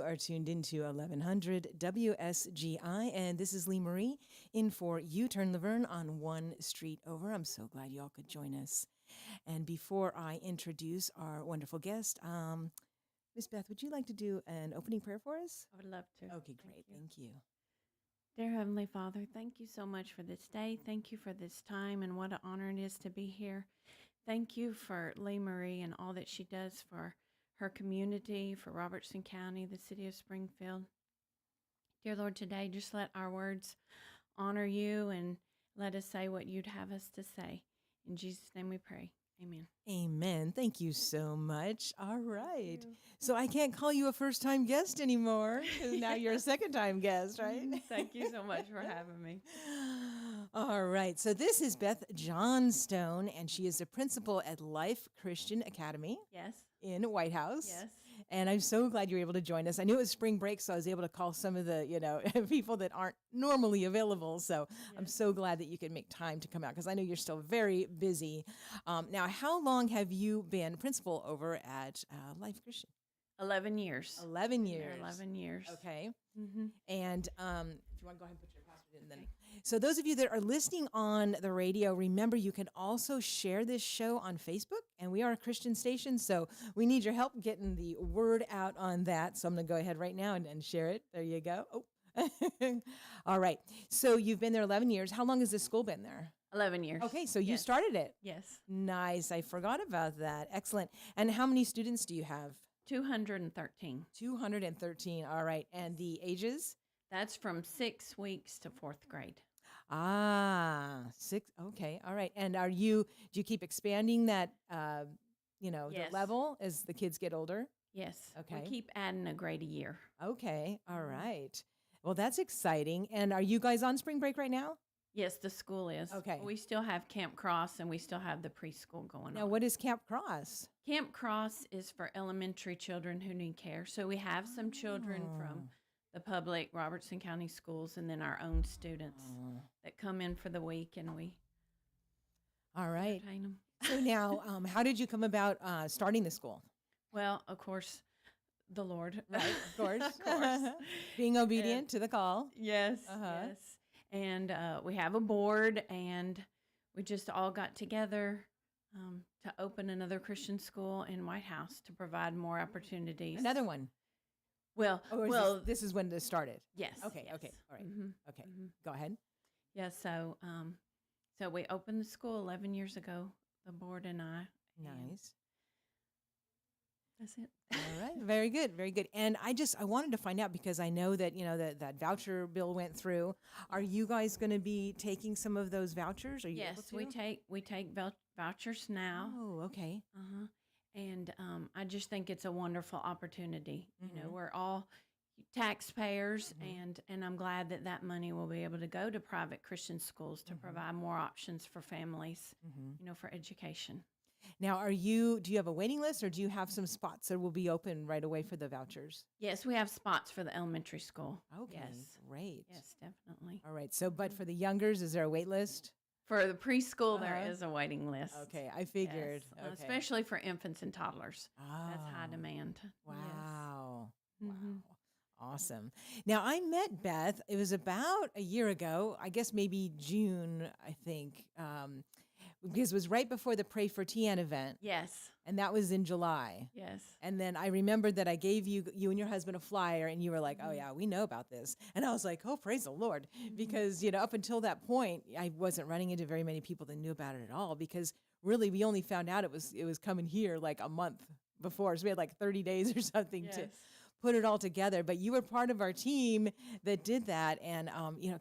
are tuned into 1100 WSGI, and this is Lee Marie in for U-Turn Laverne on One Street Over. I'm so glad y'all could join us. And before I introduce our wonderful guest, Miss Beth, would you like to do an opening prayer for us? I would love to. Okay, great. Thank you. Dear Heavenly Father, thank you so much for this day. Thank you for this time and what an honor it is to be here. Thank you for Lee Marie and all that she does for her community, for Robertson County, the city of Springfield. Dear Lord, today just let our words honor you and let us say what you'd have us to say. In Jesus' name we pray. Amen. Amen. Thank you so much. All right. So I can't call you a first-time guest anymore because now you're a second-time guest, right? Thank you so much for having me. All right. So this is Beth Johnstone, and she is the principal at Life Christian Academy. Yes. In White House. Yes. And I'm so glad you were able to join us. I knew it was spring break, so I was able to call some of the, people that aren't normally available. So yes. I'm so glad that you could make time to come out because I know you're still very busy. Now, how long have you been principal over at Life Christian? 11 years. 11 years. 11 years. Okay. Mm-hmm. And if you want to go ahead and put your password in, then. So those of you that are listening on the radio, remember you can also share this show on Facebook, and we are a Christian station, so we need your help getting the word out on that. So I'm going to go ahead right now and share it. There you go. Oh, all right. So you've been there 11 years. How long has this school been there? 11 years. Okay, so you started it. Yes. Nice. I forgot about that. Excellent. And how many students do you have? 213. 213. All right. And the ages? That's from 6 weeks to 4th grade. Ah, 6. Okay. All right. And do you keep expanding that, Yes. the level as the kids get older? Yes. Okay. We keep adding a grade a year. Okay. All right. Well, that's exciting. And are you guys on spring break right now? Yes, the school is. Okay. We still have Camp Cross and we still have the preschool going on. Now, what is Camp Cross? Camp Cross is for elementary children who need care. So we have some children from the public Robertson County schools and then our own students that come in for the week and we All right. entertain them. So now, how did you come about starting the school? Well, of course, the Lord. Right, of course. Being obedient to the call. Yes, yes. And we have a board, and we just all got together to open another Christian school in White House to provide more opportunities. Another one. Well, this is when this started. yes. Okay. yes. Okay. All right. Okay. Go ahead. Yeah. So we opened the school 11 years ago. The board and I. Nice. That's it. All right. Very good. Very good. And I wanted to find out because I know that, that voucher bill went through. Are you guys going to be taking some of those vouchers? Are you able Yes, to? we take vouchers now. Oh, okay. And I just think it's a wonderful opportunity. We're all taxpayers, and I'm glad that money will be able to go to private Christian schools to provide more options for families, for education. Now, do you have a waiting list or do you have some spots that will be open right away for the vouchers? Yes, we have spots for the elementary school. Okay, yes. Great. Yes, definitely. All right. So, but for the youngers, is there a wait list? For the preschool, there is a waiting list. Okay, I figured. Yes. Okay. Especially for infants and toddlers. Oh, That's high demand. Wow. Yes. Wow. Awesome. Now, I met Beth, it was about a year ago, I guess maybe June, I think, because it was right before the Pray for Tian event. Yes. And that was in July. Yes. And then I remembered that I gave you and your husband a flyer, and you were like, oh, yeah, we know about this. And I was like, oh, praise the Lord. Because, up until that point, I wasn't running into very many people that knew about it at all, because really we only found out it was coming here like a month before. So we had like 30 days or something to put it all together. But you were part of our team that did that. And,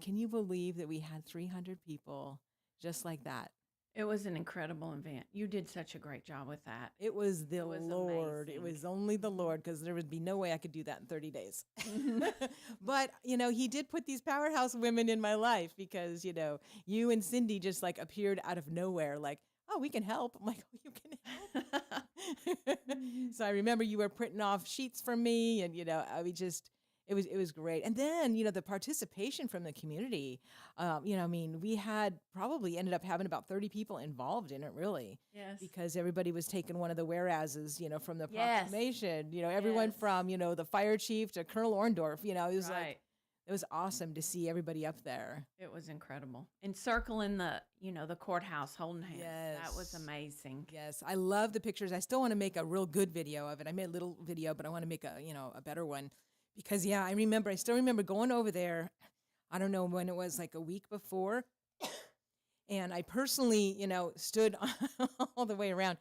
can you believe that we had 300 people just like that? It was an incredible event. You did such a great job with that. It was the Lord. amazing. It was only the Lord, because there would be no way I could do that in 30 days. But, he did put these powerhouse women in my life because, you and Cindy just like appeared out of nowhere, like, oh, we can help. I'm like, oh, you can help. So I remember you were printing off sheets for me, and, It was great. And then, the participation from the community, I mean, we had probably ended up having about 30 people involved in it, really, Yes. because everybody was taking one of the whereases, from the Yes. proclamation, everyone Yes. from, the fire chief to Colonel Orndorff, it was Right. it was awesome to see everybody up there. It was incredible. And circling the courthouse holding hands. That was Yes. amazing. Yes, I love the pictures. I still want to make a real good video of it. I made a little video, but I want to make a better one because yeah, I still remember going over there. I don't know when it was, like a week before. And I personally, stood all the way around,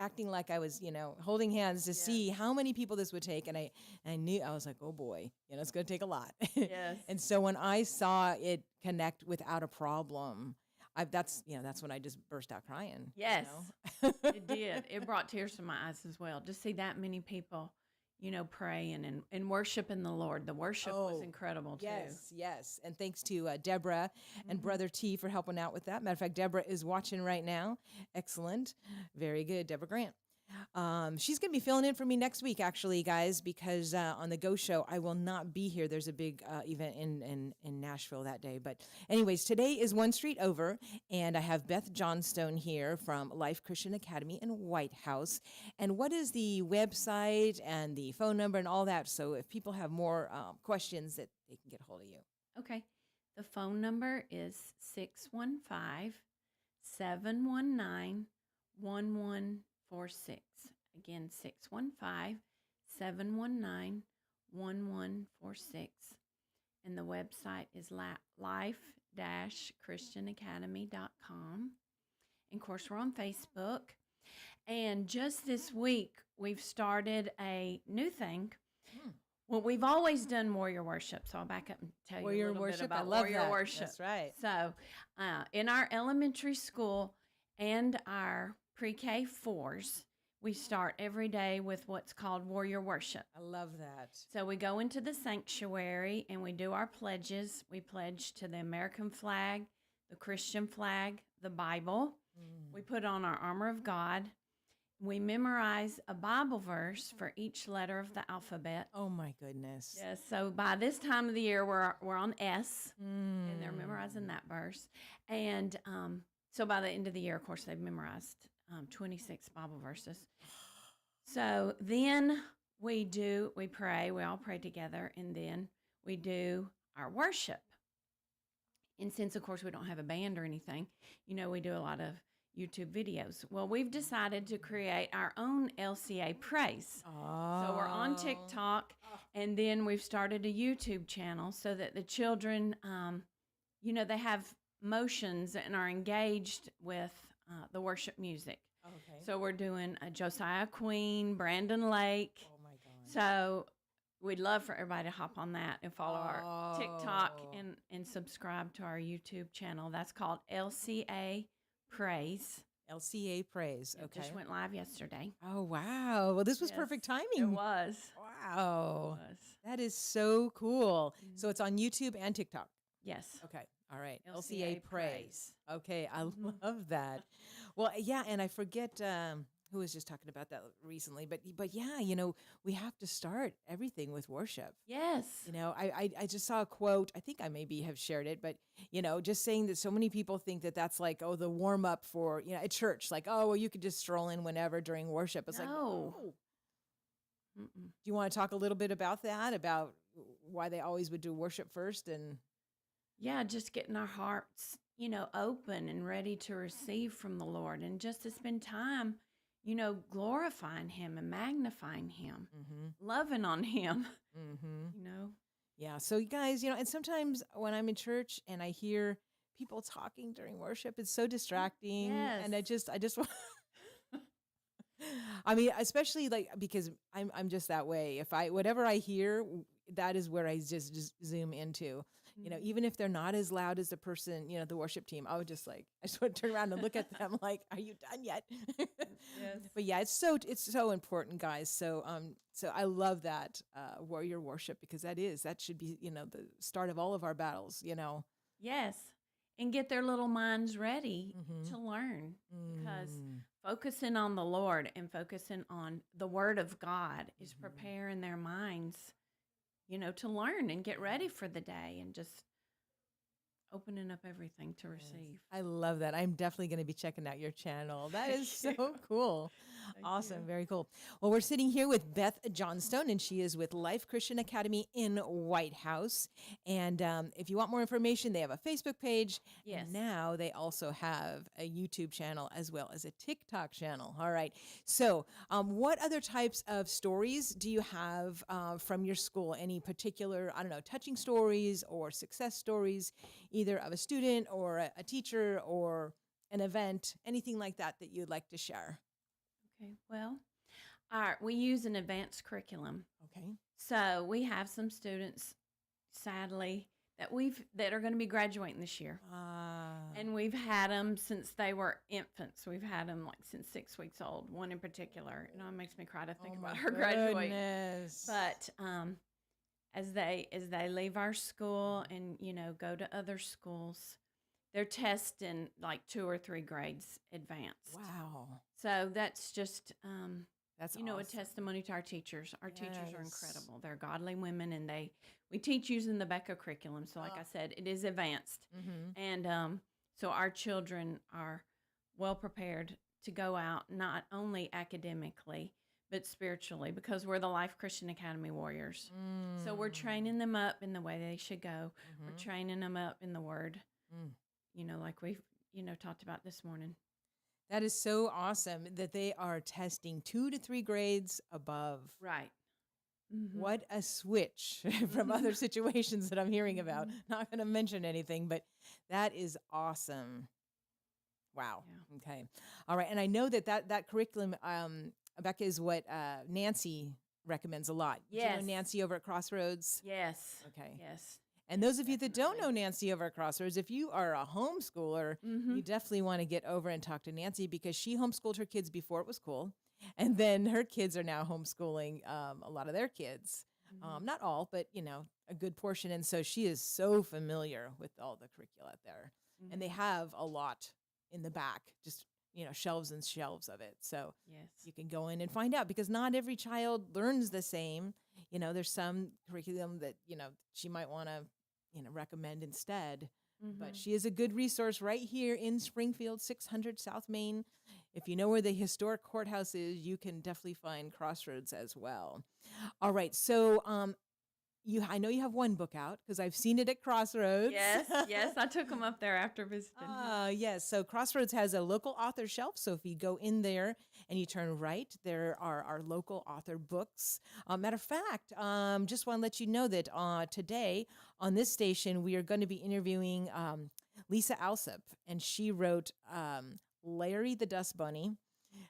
acting like I was, holding hands to see how many people this would take. And I knew, I was like, oh boy, it's going to take a lot. Yes. And so when I saw it connect without a problem, that's when I just burst out crying. Yes. It did. It brought tears to my eyes as well. To see that many people, praying and worshiping the Lord. The worship was incredible too. Yes. And thanks to Deborah and Brother T for helping out with that. Matter of fact, Deborah is watching right now. Excellent. Very good, Deborah Grant. She's going to be filling in for me next week, actually, guys, because on the Go Show, I will not be here. There's a big event in Nashville that day. But anyways, today is one street over, and I have Beth Johnstone here from Life Christian Academy in White House. And what is the website and the phone number and all that? So if people have more questions, that they can get a hold of you. Okay. The phone number is 615-719-1146. Again, 615-719-1146. And the website is life-christianacademy.com. And of course, we're on Facebook. And just this week, we've started a new thing. Well, we've always done warrior worship, so I'll back up and tell you a little bit about warrior worship. That's right. So, in our elementary school and our pre-K 4s, we start every day with what's called warrior worship. I love that. So we go into the sanctuary and we do our pledges. We pledge to the American flag, the Christian flag, the Bible. We put on our armor of God. We memorize a Bible verse for each letter of the alphabet. Oh my goodness. Yes. So by this time of the year, we're on S, and they're memorizing that verse. And so by the end of the year, of course, they've memorized 26 Bible verses. So then we pray. We all pray together, and then we do our worship. And since, of course, we don't have a band or anything, we do a lot of YouTube videos. Well, we've decided to create our own LCA praise. So we're on TikTok, and then we've started a YouTube channel so that the children, they have motions and are engaged with the worship music. Okay. So we're doing Josiah Queen, Brandon Lake. Oh my God. So we'd love for everybody to hop on that and follow our TikTok and subscribe to our YouTube channel. That's called LCA Praise. LCA Praise. It Okay. just went live yesterday. Oh, wow. Well, this was perfect timing. It was. Wow. That is so cool. So it's on YouTube and TikTok. Yes. Okay. All right. LCA Praise. Okay. I love that. Well, yeah. And I forget who was just talking about that recently, but yeah, we have to start everything with worship. Yes. I just saw a quote. I think I maybe have shared it, but just saying that so many people think that that's like, oh, the warm up for, at church, like, oh, well, you could just stroll in whenever during worship. It's like, no. Do you want to talk a little bit about that, about why they always would do worship first? And yeah, just getting our hearts, open and ready to receive from the Lord, and just to spend time, glorifying Him and magnifying Him, loving on Him, Yeah. So you guys, and sometimes when I'm in church and I hear people talking during worship, it's so distracting. Yes. And I just want, I mean, especially like, because I'm just that way. Whatever I hear, that is where I just zoom into. Even if they're not as loud as the person, the worship team, I just want to turn around and look at them like, are you done yet? Yes. But yeah, it's so important, guys. So I love that warrior worship, because that should be, the start of all of our battles, Yes. And get their little minds ready to learn, because focusing on the Lord and focusing on the Word of God is preparing their minds to learn and get ready for the day and just opening up everything to Yes. receive. I love that. I'm definitely going to be checking out your channel. That is Thank so cool. Thank Awesome. you. Very cool. Well, we're sitting here with Beth Johnstone, and she is with Life Christian Academy in White House. And if you want more information, they have a Facebook page. Yes. And now they also have a YouTube channel as well as a TikTok channel. All right. So, what other types of stories do you have from your school? Any particular, I don't know, touching stories or success stories, either of a student or a teacher or an event, anything like that that you'd like to share? Okay. Well, we use an advanced curriculum. Okay. So we have some students, sadly, that are going to be graduating this year. And we've had them since they were infants. We've had them like since 6 weeks old, one in particular. It makes me cry to think about her graduating. But as they leave our school and go to other schools, they're testing like 2 or 3 grades advanced. Wow. So that's just That's a awesome. testimony to our teachers. Our teachers are Yes. incredible. They're godly women, and we teach using the Becca curriculum. So like I said, it is advanced. Mm-hmm. And so our children are well prepared to go out, not only academically, but spiritually, because we're the Life Christian Academy warriors. So we're training them up in the way they should go. We're training them up in the Word, like we've, talked about this morning. That is so awesome that they are testing 2 to 3 grades above. Right. What a switch from other situations that I'm hearing about. Not going to mention anything, but that is awesome. Wow. Yeah. Okay. All right. And I know that curriculum, Becca, is what Nancy recommends a lot. Do you know Yes. Nancy over at Crossroads? Yes. Okay. Yes. And those of you that don't Definitely. know Nancy over at Crossroads, if you are a homeschooler, you definitely want to get over and talk to Nancy because she homeschooled her kids before it was cool. And then her kids are now homeschooling a lot of their kids. Not all, but, a good portion. And so she is so familiar with all the curricula there. And they have a lot in the back, just, shelves and shelves of it. So Yes. you can go in and find out because not every child learns the same. There's some curriculum that, she might want to, recommend instead. But she is a good resource right here in Springfield, 600 South Main. If you know where the historic courthouse is, you can definitely find Crossroads as well. All right. So I know you have one book out because I've seen it at Crossroads. Yes. Yes. I took them up there after visiting. Yes. So Crossroads has a local author shelf. So if you go in there and you turn right, there are our local author books. Matter of fact, just want to let you know that today on this station, we are going to be interviewing Lisa Alsop, and she wrote Larry the Dust Bunny,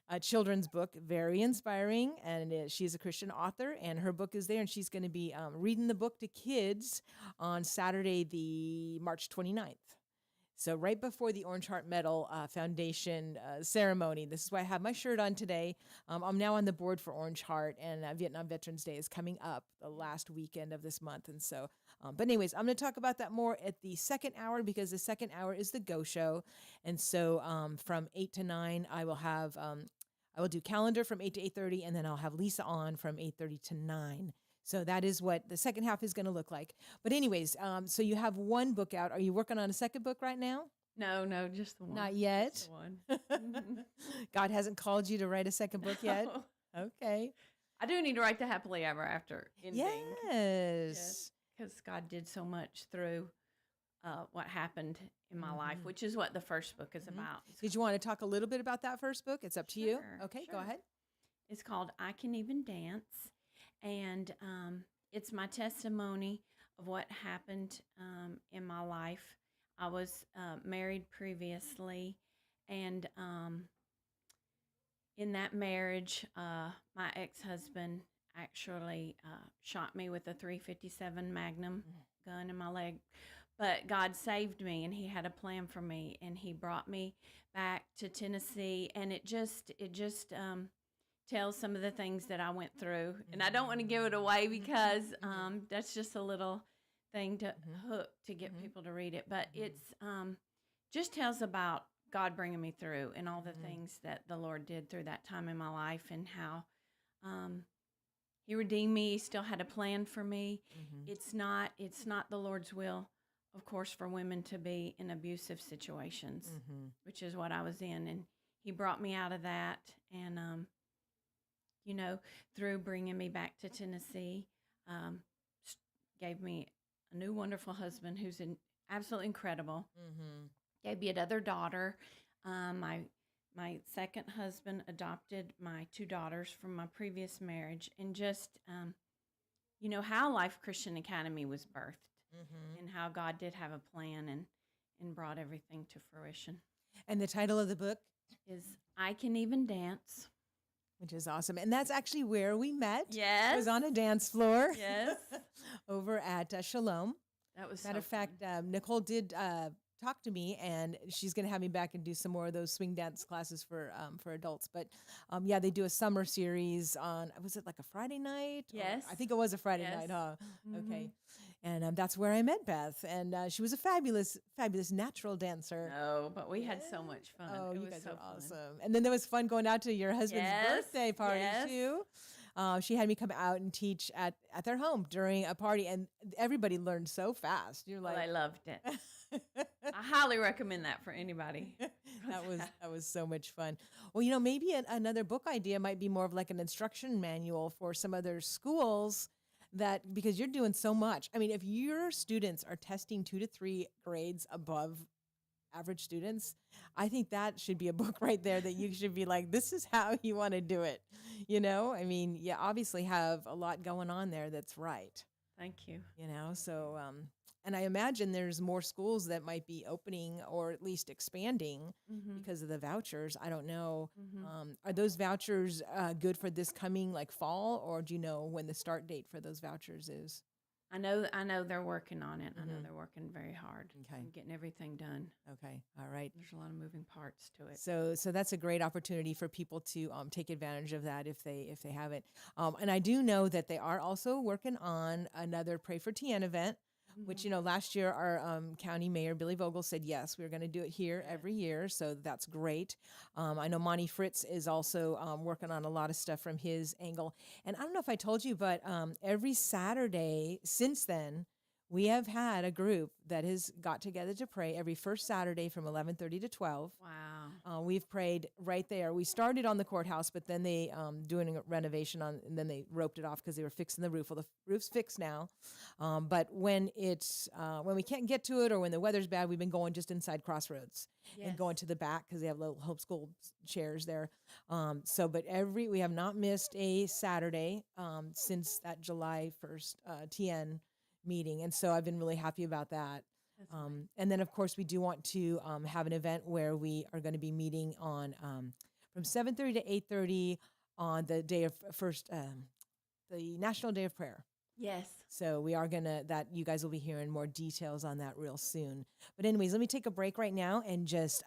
a children's book, very inspiring, and she's a Christian author, and her book is there, and she's going to be reading the book to kids on Saturday, the March 29th. So right before the Orange Heart Medal Foundation ceremony. This is why I have my shirt on today. I'm now on the board for Orange Heart, and Vietnam Veterans Day is coming up the last weekend of this month. And so, but anyways, I'm going to talk about that more at the second hour because the second hour is the Go Show. And so from 8 to 9, I will do calendar from 8 to 8:30, and then I'll have Lisa on from 8:30 to 9. So that is what the second half is going to look like. But anyways, so you have one book out. Are you working on a second book right now? No, just the one. Not yet. Just the one. God hasn't called you to write a second book yet? No. Okay. I do need to write the happily ever after ending. Yes. Because God did so much through what happened in my life, which is what the first book is about. Did you want to talk a little bit about that first book? It's up to you. Sure, Okay, go sure. ahead. It's called I Can Even Dance. And it's my testimony of what happened in my life. I was married previously, and in that marriage, my ex-husband actually shot me with a .357 Magnum gun in my leg. But God saved me, and He had a plan for me, and He brought me back to Tennessee, and it just tells some of the things that I went through. And I don't want to give it away because that's just a little thing to hook to get people to read it. But it's just tells about God bringing me through and all the things that the Lord did through that time in my life and how He redeemed me. He still had a plan for me. Mm-hmm. It's not the Lord's will, of course, for women to be in abusive situations, Mm-hmm. which is what I was in. And he brought me out of that. And, through bringing me back to Tennessee, gave me a new wonderful husband who's absolutely incredible. Mm-hmm. Gave me another daughter. My second husband adopted my two daughters from my previous marriage, and just how Life Christian Academy was birthed, Mm-hmm. and how God did have a plan and brought everything to fruition. And the title of the book, Is I Can Even Dance. which is awesome. And that's actually where we met. Yes. It was on a dance floor. Yes. Over at Shalom. That was Matter so of fact, Nicole did talk to me, and she's going to have me back and do some more of those swing dance classes for adults. But they do a summer series on, was it like a Friday night? Yes. I think it was a Friday Yes. night, huh? Mm-hmm. Okay. And that's where I met Beth. And she was a fabulous, fabulous natural dancer. No, but we had so much fun. Oh, It you was guys so are fun. awesome. And then there was fun going out to your husband's Yes, birthday party, yes. too. She had me come out and teach at their home during a party, and everybody learned so fast. You're Well, like, I loved it. I highly recommend that for anybody. that was so much fun. Well, maybe another book idea might be more of like an instruction manual for some other schools, that because you're doing so much. I mean, if your students are testing 2 to 3 grades above average students, I think that should be a book right there that you should be like, this is how you want to do it. I mean, you obviously have a lot going on there that's right. Thank you. So, and I imagine there's more schools that might be opening or at least expanding because of the vouchers. I don't know. Are those vouchers good for this coming like fall, or do you know when the start date for those vouchers is? I know they're working on it. I know they're working very hard. Okay. And getting everything done. Okay. All right. There's a lot of moving parts to it. So that's a great opportunity for people to take advantage of that if they haven't. And I do know that they are also working on another Pray for TN event, which, last year our county mayor, Billy Vogel, said, yes, we're going to do it here every year. So that's great. I know Monty Fritz is also working on a lot of stuff from his angle. And I don't know if I told you, but every Saturday since then, we have had a group that has got together to pray every first Saturday from 11:30 to 12. Wow. We've prayed right there. We started on the courthouse, but then they doing a renovation and then they roped it off because they were fixing the roof. Well, the roof's fixed now. But when when we can't get to it or when the weather's bad, we've been going just inside Crossroads and going to the back because they have little homeschool chairs there. But we have not missed a Saturday since that July 1st TN meeting. And so I've been really happy about that. And then, of course, we do want to have an event where we are going to be meeting on from 7:30 to 8:30 on the day of the National Day of Prayer. Yes. So we are that you guys will be hearing more details on that real soon. But anyways, let me take a break right now and just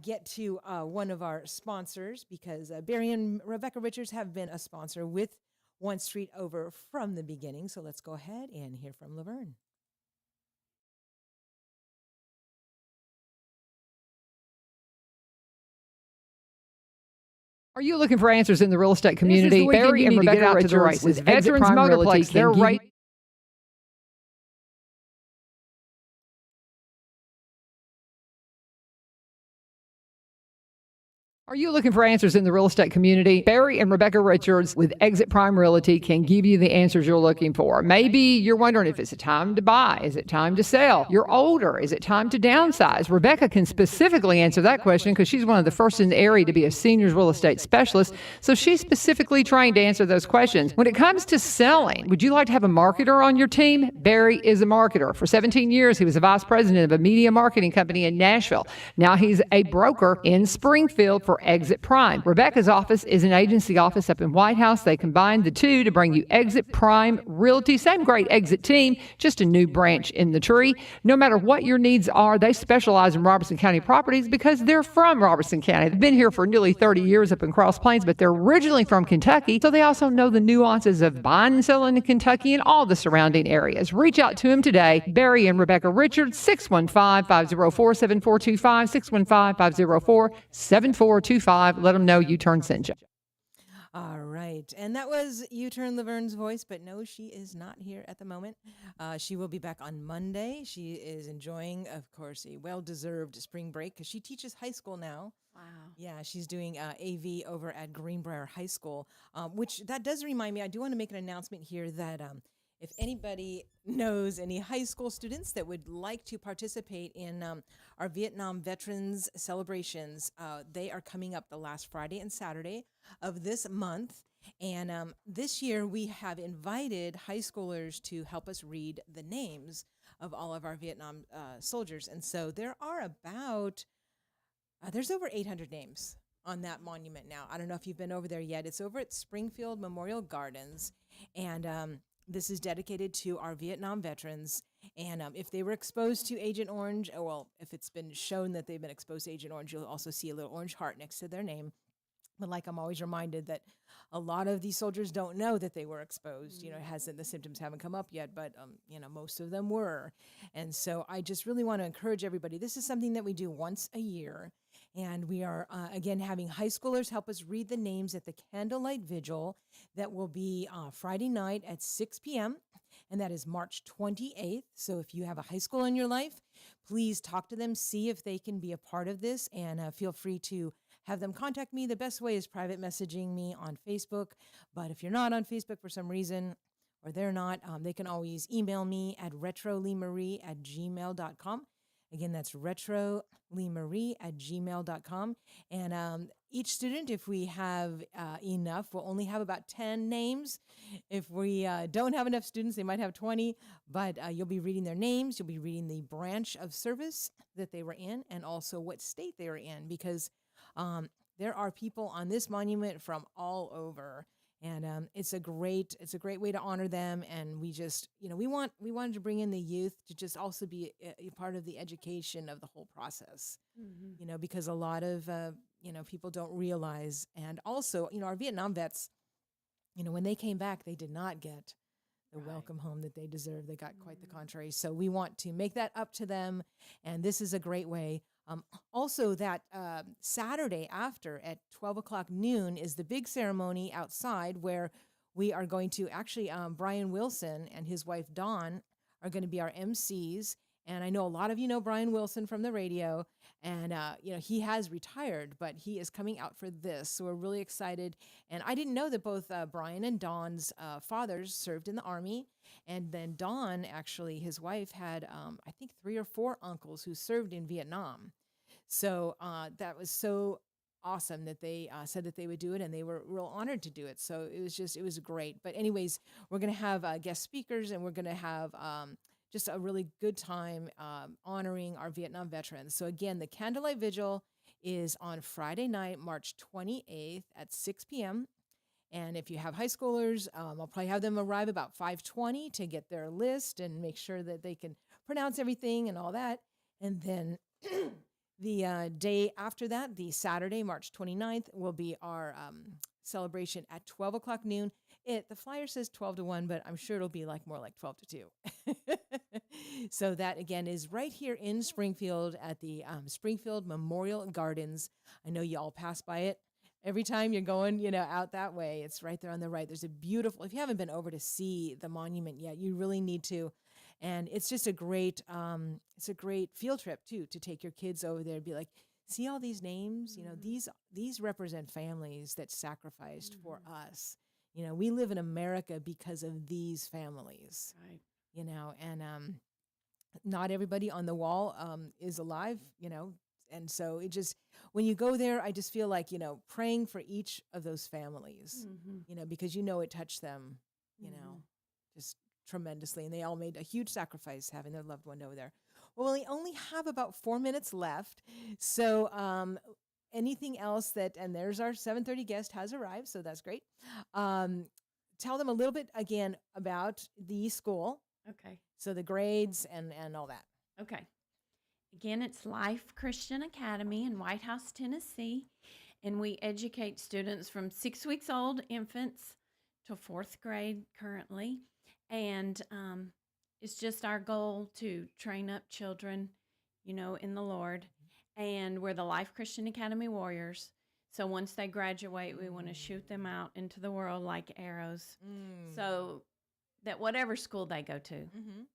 get to one of our sponsors, because Barry and Rebecca Richards have been a sponsor with One Street Over from the beginning. So let's go ahead and hear from Laverne. Are you looking for answers in the real estate community? Barry and Rebecca Richards with Veterans Motorplex. They're right. Are you looking for answers in the real estate community? Barry and Rebecca Richards with Exit Prime Realty can give you the answers you're looking for. Maybe you're wondering if it's a time to buy. Is it time to sell? You're older. Is it time to downsize? Rebecca can specifically answer that question because she's one of the first in the area to be a seniors real estate specialist. So she's specifically trained to answer those questions. When it comes to selling, would you like to have a marketer on your team? Barry is a marketer. For 17 years, he was a vice president of a media marketing company in Nashville. Now he's a broker in Springfield for Exit Prime. Rebecca's office is an agency office up in White House. They combined the two to bring you Exit Prime Realty. Same great Exit team, just a new branch in the tree. No matter what your needs are, they specialize in Robertson County properties because they're from Robertson County. They've been here for nearly 30 years up in Cross Plains, but they're originally from Kentucky, so they also know the nuances of buying and selling in Kentucky and all the surrounding areas. Reach out to him today. Barry and Rebecca Richards, 615-504-7425, 615-504-7425. Let them know U-Turn sent you. All right. Right. And that was U-Turn Laverne's voice, but no, she is not here at the moment. She will be back on Monday. She is enjoying, of course, a well-deserved spring break because she teaches high school now. Wow. Yeah, she's doing AV over at Greenbrier High School, which that does remind me, I do want to make an announcement here that if anybody knows any high school students that would like to participate in our Vietnam Veterans celebrations, they are coming up the last Friday and Saturday of this month. And this year we have invited high schoolers to help us read the names of all of our Vietnam soldiers. And so there are about there's over 800 names on that monument now. I don't know if you've been over there yet. It's over at Springfield Memorial Gardens, and this is dedicated to our Vietnam veterans. And if they were exposed to Agent Orange, or well, if it's been shown that they've been exposed to Agent Orange, you'll also see a little orange heart next to their name. But like I'm always reminded that a lot of these soldiers don't know that they were exposed. You know, the symptoms haven't come up yet, but most of them were. And so I just really want to encourage everybody. This is something that we do once a year. And we are, again, having high schoolers help us read the names at the Candlelight Vigil that will be Friday night at 6 p.m. And that is March 28th. So if you have a high school in your life, please talk to them, see if they can be a part of this, and feel free to have them contact me. The best way is private messaging me on Facebook. But if you're not on Facebook for some reason, or they're not, they can always email me at retrolemarie@gmail.com. Again, that's retrolemarie@gmail.com. And each student, if we have enough, we'll only have about 10 names. If we don't have enough students, they might have 20. But you'll be reading their names. You'll be reading the branch of service that they were in and also what state they were in, because there are people on this monument from all over. And it's a great way to honor them. And we just, we wanted to bring in the youth to just also be a part of the education of the whole process, because a lot of, people don't realize. And also, our Vietnam vets, when they came back, they did not get the welcome home that they deserve. They got quite the contrary. So we want to make that up to them. And this is a great way. Also, that Saturday after at 12 o'clock noon is the big ceremony outside where we are going to actually, Brian Wilson and his wife Dawn are going to be our MCs. And I know a lot of you know Brian Wilson from the radio, and he has retired, but he is coming out for this. So we're really excited. And I didn't know that both Brian and Dawn's fathers served in the Army. And then Dawn, actually, his wife had, I think, 3 or 4 uncles who served in Vietnam. So that was so awesome that they said that they would do it, and they were real honored to do it. So it was great. But anyways, we're going to have guest speakers, and we're going to have just a really good time honoring our Vietnam veterans. So again, the Candlelight Vigil is on Friday night, March 28th at 6 p.m. And if you have high schoolers, I'll probably have them arrive about 5:20 to get their list and make sure that they can pronounce everything and all that. And then the day after that, the Saturday, March 29th, will be our celebration at 12 o'clock noon. The flyer says 12 to 1, but I'm sure it'll be more like 12 to 2. So that, again, is right here in Springfield at the Springfield Memorial Gardens. I know you all pass by it every time you're going, out that way. It's right there on the right. There's a beautiful, if you haven't been over to see the monument yet, you really need to. And it's just a great field trip too, to take your kids over there and be like, see all these names, these represent families that sacrificed for us. We live in America because of these families, Right. And not everybody on the wall is alive, and so it just, when you go there, I just feel like, praying for each of those families, because it touched them, just tremendously. And they all made a huge sacrifice having their loved one over there. Well, we only have about 4 minutes left. So anything else and there's our 7:30 guest has arrived. So that's great. Tell them a little bit again about the school. Okay. So the grades and all that. Okay. Again, it's Life Christian Academy in White House, Tennessee, and we educate students from 6 weeks old infants to 4th grade currently. And it's just our goal to train up children, in the Lord. And we're the Life Christian Academy Warriors. So once they graduate, we want to shoot them out into the world like arrows. So that whatever school they go to,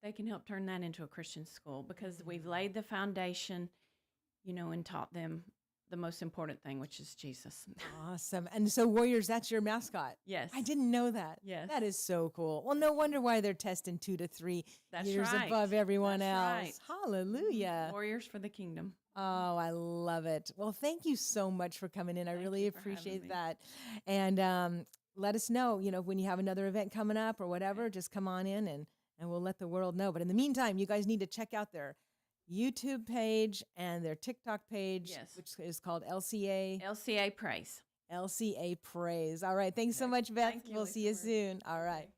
they can help turn that into a Christian school because we've laid the foundation, and taught them the most important thing, which is Jesus. Awesome. And so Warriors, that's your mascot. Yes. I didn't know that. Yes. That is so cool. Well, no wonder why they're testing 2 to 3 That's years right. above everyone That's else. right. Hallelujah. Warriors for the kingdom. Oh, I love it. Well, thank you so much for coming in. I Thank really you for having appreciate me. that. And let us know, when you have another event coming up or whatever, just come on in and we'll let the world know. But in the meantime, you guys need to check out their YouTube page and their TikTok page, Yes. which is called LCA Praise. Praise. All right. Thanks so much, Beth. Thank you, We'll see you Lisa Marie. soon. All right.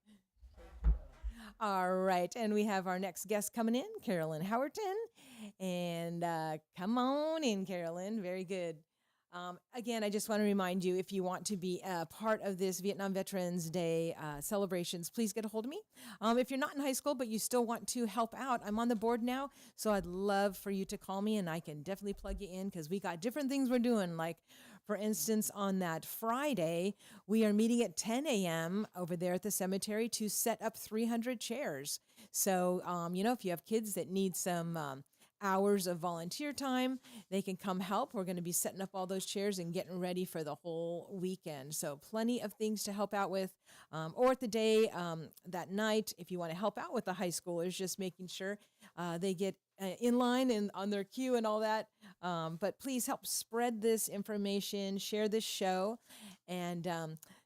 All right. And we have our next guest coming in, Carolyn Howerton. And come on in, Carolyn. Very good. Again, I just want to remind you, if you want to be a part of this Vietnam Veterans Day celebrations, please get a hold of me. If you're not in high school, but you still want to help out, I'm on the board now. So I'd love for you to call me and I can definitely plug you in because we got different things we're doing. Like, for instance, on that Friday, we are meeting at 10 a.m. over there at the cemetery to set up 300 chairs. So, if you have kids that need some hours of volunteer time, they can come help. We're going to be setting up all those chairs and getting ready for the whole weekend. So plenty of things to help out with. Or at the day that night, if you want to help out with the high schoolers, just making sure they get in line and on their queue and all that. But please help spread this information, share this show. And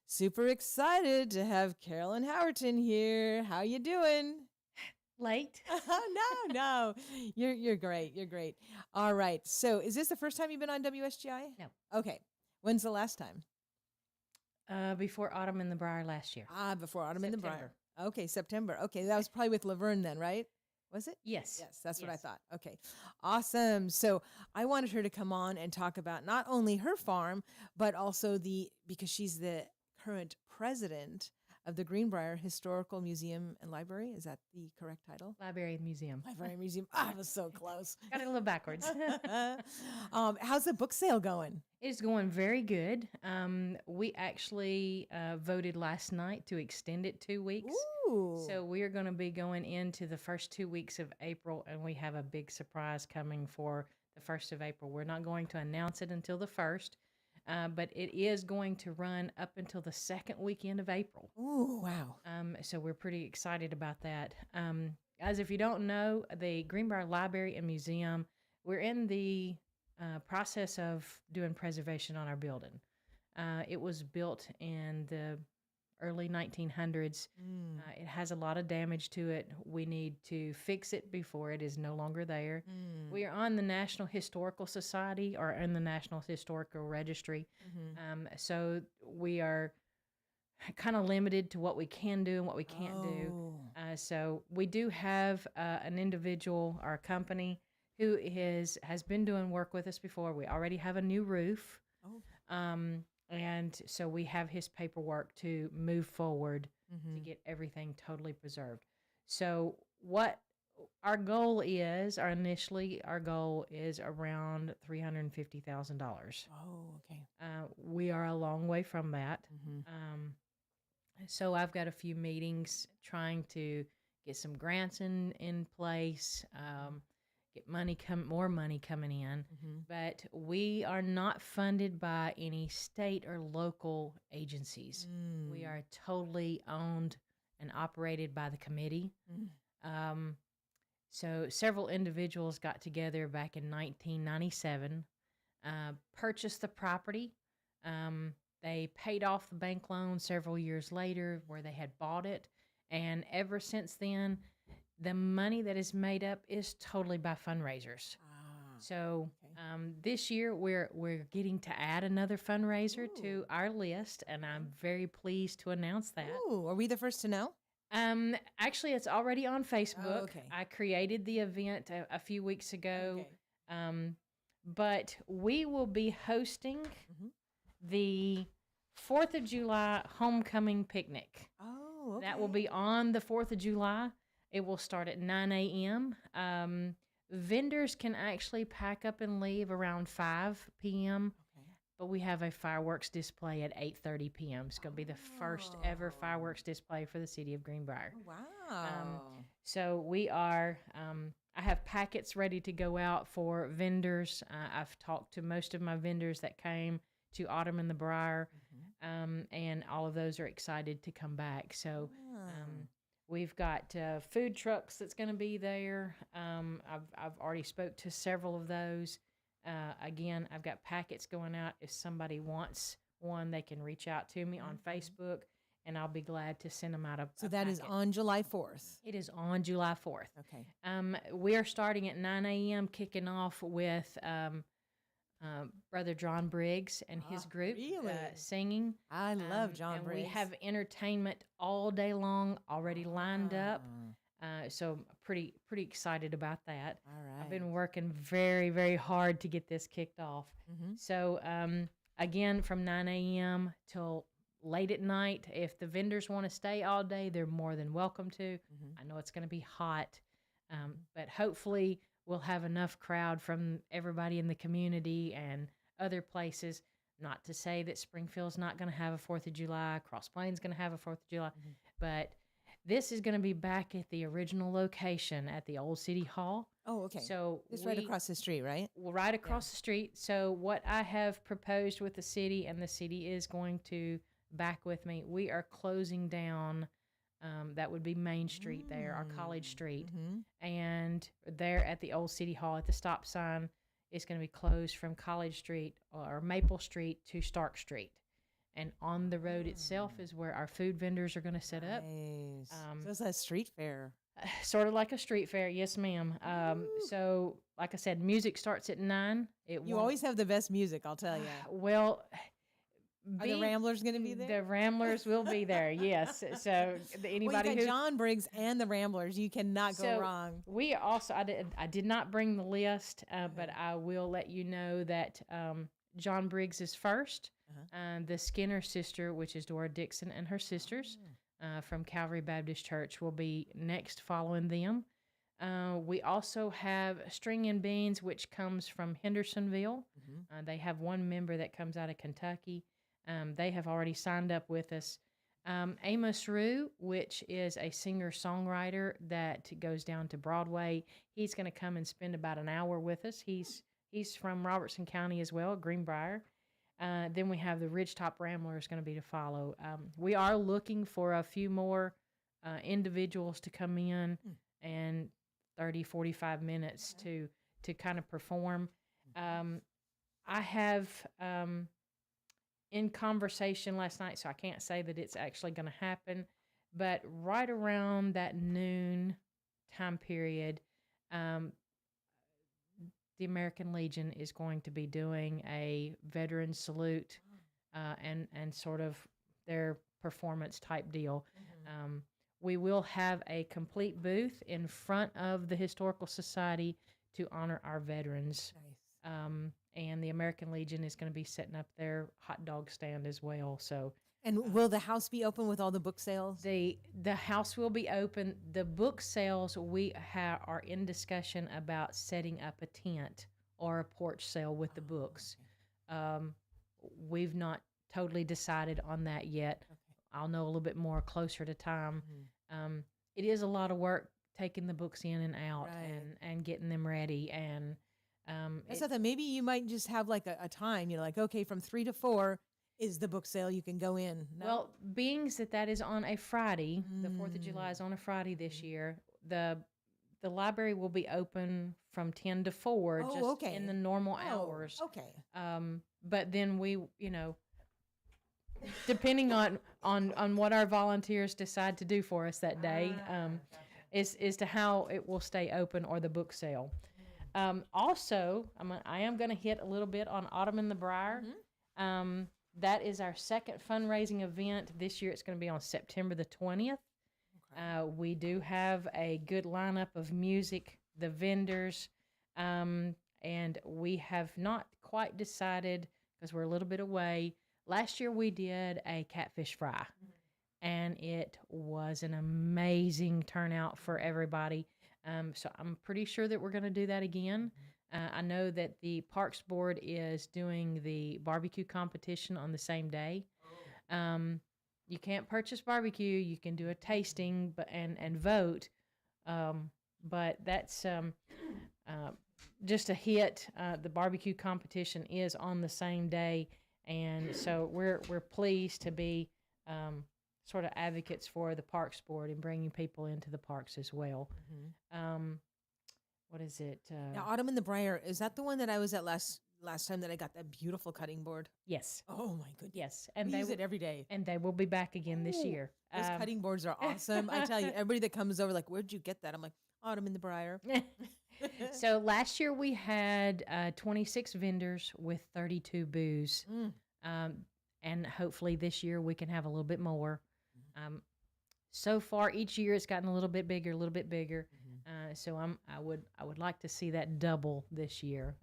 super excited to have Carolyn Howerton here. How you doing? Late. No. You're great. You're great. All right. So is this the first time you've been on WSGI? No. Okay. When's the last time? Before Autumn in the Briar last year. Before Autumn in the Briar. September. Okay, September. Okay, that was probably with Laverne then, right? Was it? Yes. Yes, that's what I Yes. thought. Okay, awesome. So I wanted her to come on and talk about not only her farm, but also because she's the current president of the Greenbrier Historical Museum and Library. Is that the correct title? Library and Museum. Library and Museum. I was so close. Got it a little backwards. How's the book sale going? It's going very good. We actually voted last night to extend it 2 weeks. Ooh. So we are going to be going into the first 2 weeks of April, and we have a big surprise coming for the 1st of April. We're not going to announce it until the 1st, but it is going to run up until the second weekend of April. Ooh, wow. So we're pretty excited about that. As if you don't know, the Greenbrier Library and Museum, we're in the process of doing preservation on our building. It was built in the early 1900s. It has a lot of damage to it. We need to fix it before it is no longer there. We are on the National Historical Society or in the National Historical Registry. So we are kind of limited to what we can do and what we can't do. So we do have an individual or a company who has been doing work with us before. We already have a new roof. And so we have his paperwork to move forward to get everything totally preserved. So what our goal is, our goal is around $350,000. Oh, okay. We are a long way from that. So I've got a few meetings trying to get some grants in place, get more money coming in. But we are not funded by any state or local agencies. We are totally owned and operated by the committee. So several individuals got together back in 1997, purchased the property. They paid off the bank loan several years later where they had bought it. And ever since then, the money that is made up is totally by fundraisers. So this year we're getting to add another fundraiser to our list, and I'm very pleased to announce that. Ooh, are we the first to know? Actually, it's already on Facebook. Oh, okay. I created the event a few weeks ago. Okay. But we will be hosting the 4th of July homecoming picnic. Oh, okay. That will be on the 4th of July. It will start at 9 a.m. Vendors can actually pack up and leave around 5 p.m., but we have a fireworks display at 8:30 p.m. It's going to be the first ever fireworks display for the city of Greenbrier. Wow. So we are, I have packets ready to go out for vendors. I've talked to most of my vendors that came to Autumn in the Briar, and all of those are excited to come back. So we've got food trucks that's going to be there. I've already spoke to several of those. Again, I've got packets going out. If somebody wants one, they can reach out to me on Facebook, and I'll be glad to send them out So that is on July 4th. It is on July 4th. Okay. We are starting at 9 a.m., kicking off with Brother John Briggs and his group really? singing. I love John and Briggs. we have entertainment all day long already lined up. So I'm pretty excited about that. All right. I've been working very, very hard to get this kicked off. So again, from 9 a.m. till late at night, if the vendors want to stay all day, they're more than welcome to. I know it's going to be hot, but hopefully we'll have enough crowd from everybody in the community and other places. Not to say that Springfield's not going to have a 4th of July, Cross Plains going to have a 4th of July, but this is going to be back at the original location at the old City Hall. Oh, okay. So it's right across the street, right? Right across the street. So what I have proposed with the city, and the city is going to back with me, we are closing down. That would be Main Street there, or College Street. And there at the old City Hall at the stop sign, it's going to be closed from College Street or Maple Street to Stark Street. And on the road itself is where our food vendors are going to set up. Nice. So it's a street fair. Sort of like a street fair. Yes, ma'am. So like I said, music starts at 9. You always have the best music, I'll tell you. Well, are the Ramblers going to be there? The Ramblers will be there, yes. So anybody you got John Briggs and the Ramblers. You cannot go wrong. We also, I did not bring the list, but I will let you know that John Briggs is first. The Skinner sister, which is Dora Dixon and her sisters from Calvary Baptist Church, will be next following them. We also have String and Beans, which comes from Hendersonville. They have one member that comes out of Kentucky. They have already signed up with us. Amos Rue, which is a singer-songwriter that goes down to Broadway, he's going to come and spend about an hour with us. He's from Robertson County as well, Greenbrier. Then we have the Ridgetop Ramblers going to be to follow. We are looking for a few more individuals to come in and 30, 45 minutes to kind of perform. I have in conversation last night, so I can't say that it's actually going to happen, but right around that noon time period, the American Legion is going to be doing a veteran salute and sort of their performance type deal. We will have a complete booth in front of the Historical Society to honor our veterans. Nice. And the American Legion is going to be setting up their hot dog stand as well. So, and will the house be open with all the book sales? The house will be open. The book sales, we are in discussion about setting up a tent or a porch sale with the books. We've not totally decided on that yet. I'll know a little bit more closer to time. It is a lot of work taking the books in and out and getting them ready. And I thought that maybe you might just have like a time, like, okay, from 3 to 4 is the book sale. You can go in. No? Well, being that is on a Friday, the 4th of July is on a Friday this year, the library will be open from 10 to 4, in the normal hours. Okay. But then we, depending on what our volunteers decide to do for us that day, is to how it will stay open or the book sale. Also, I am going to hit a little bit on Autumn in the Briar. That is our second fundraising event. This year it's going to be on September the 20th. We do have a good lineup of music, the vendors, and we have not quite decided because we're a little bit away. Last year we did a catfish fry, and it was an amazing turnout for everybody. So I'm pretty sure that we're going to do that again. I know that the Parks Board is doing the barbecue competition on the same day. You can't purchase barbecue. You can do a tasting and vote. But that's just a hit. The barbecue competition is on the same day, and so we're pleased to be sort of advocates for the Parks Board and bringing people into the parks as well. What is it? Now, Autumn in the Briar, is that the one that I was at last time that I got that beautiful cutting board? Yes. Oh my goodness. Yes, And we use it every day. and they will be back again this year. Those cutting boards are awesome. I tell you, everybody that comes over, like, where'd you get that? I'm like, Autumn in the Briar. So last year we had 26 vendors with 32 booths. And hopefully this year we can have a little bit more. So far each year it's gotten a little bit bigger. So I would like to see that double this year.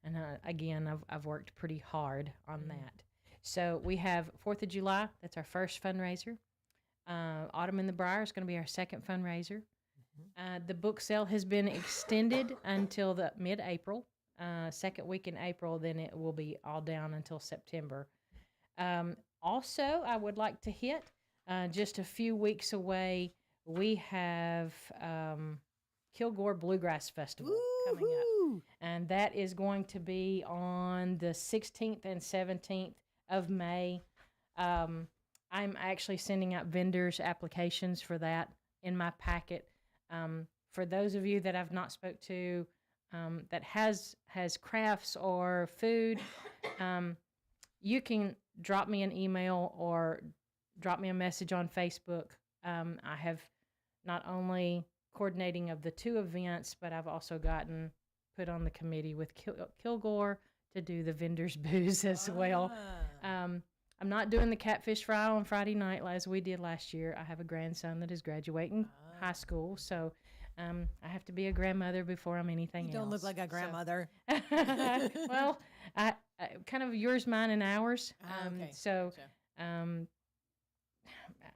And again, I've worked pretty hard on that. So we have 4th of July. That's our first fundraiser. Autumn in the Briar is going to be our second fundraiser. The book sale has been extended until the mid-April, second week in April. Then it will be all down until September. Also, I would like to hit just a few weeks away. We have Kilgore Bluegrass Festival coming up, and that is going to be on the 16th and 17th of May. I'm actually sending out vendors applications for that in my packet. For those of you that I've not spoke to, that has crafts or food, you can drop me an email or drop me a message on Facebook. I have not only coordinating of the two events, but I've also gotten put on the committee with Kilgore to do the vendors booths as well. I'm not doing the catfish fry on Friday night as we did last year. I have a grandson that is graduating high school, so I have to be a grandmother before I'm anything else. You don't look like a grandmother. Well, I kind of yours, mine, and ours. Okay. So Gotcha.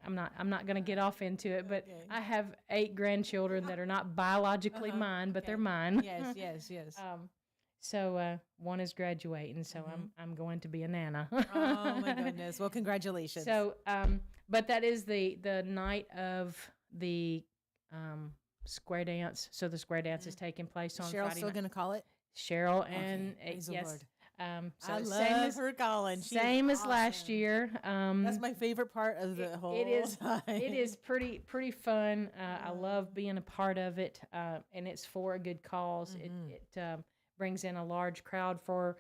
I'm not going to get off into it, but I have 8 grandchildren that are not biologically mine, but they're mine. Yes. So one is graduating, so I'm going to be a nana. Oh my goodness! Well, congratulations. So, but that is the night of the square dance. So the square dance is taking place on Cheryl's Friday still night. going to call it? Cheryl and praise the yes. Lord. So I same love as her calling. She's same as awesome. last year. That's my favorite part of the whole It is. time. It is pretty fun. I love being a part of it, and it's for a good cause. It brings in a large crowd for